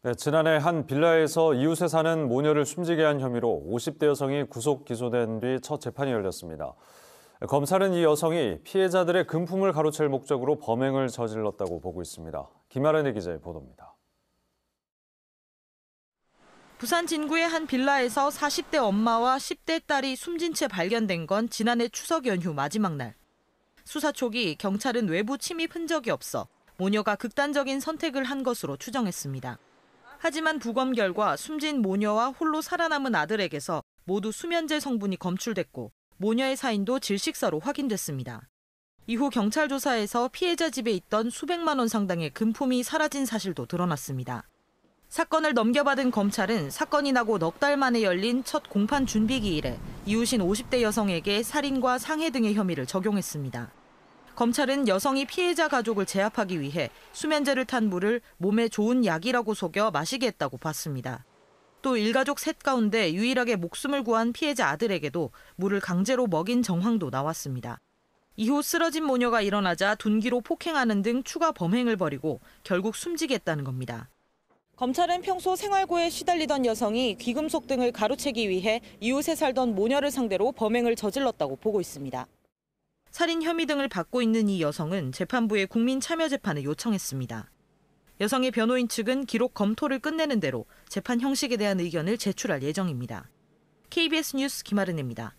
네, 지난해 한 빌라에서 이웃에 사는 모녀를 숨지게 한 혐의로 50대 여성이 구속 기소된 뒤 첫 재판이 열렸습니다. 검찰은 이 여성이 피해자들의 금품을 가로챌 목적으로 범행을 저질렀다고 보고 있습니다. 김아란의 기자의 보도입니다. 부산 진구의 한 빌라에서 40대 엄마와 10대 딸이 숨진 채 발견된 건 지난해 추석 연휴 마지막 날. 수사 초기 경찰은 외부 침입 흔적이 없어 모녀가 극단적인 선택을 한 것으로 추정했습니다. 하지만 부검 결과 숨진 모녀와 홀로 살아남은 아들에게서 모두 수면제 성분이 검출됐고 모녀의 사인도 질식사로 확인됐습니다. 이후 경찰 조사에서 피해자 집에 있던 수백만 원 상당의 금품이 사라진 사실도 드러났습니다. 사건을 넘겨받은 검찰은 사건이 나고 넉 달 만에 열린 첫 공판 준비 기일에 이웃인 50대 여성에게 살인과 상해 등의 혐의를 적용했습니다. 검찰은 여성이 피해자 가족을 제압하기 위해 수면제를 탄 물을 몸에 좋은 약이라고 속여 마시게 했다고 봤습니다. 또 일가족 셋 가운데 유일하게 목숨을 구한 피해자 아들에게도 물을 강제로 먹인 정황도 나왔습니다. 이후 쓰러진 모녀가 일어나자 둔기로 폭행하는 등 추가 범행을 벌이고 결국 숨지게 했다는 겁니다. 검찰은 평소 생활고에 시달리던 여성이 귀금속 등을 가로채기 위해 이웃에 살던 모녀를 상대로 범행을 저질렀다고 보고 있습니다. 살인 혐의 등을 받고 있는 이 여성은 재판부에 국민참여재판을 요청했습니다. 여성의 변호인 측은 기록 검토를 끝내는 대로 재판 형식에 대한 의견을 제출할 예정입니다. KBS 뉴스 김아른입니다.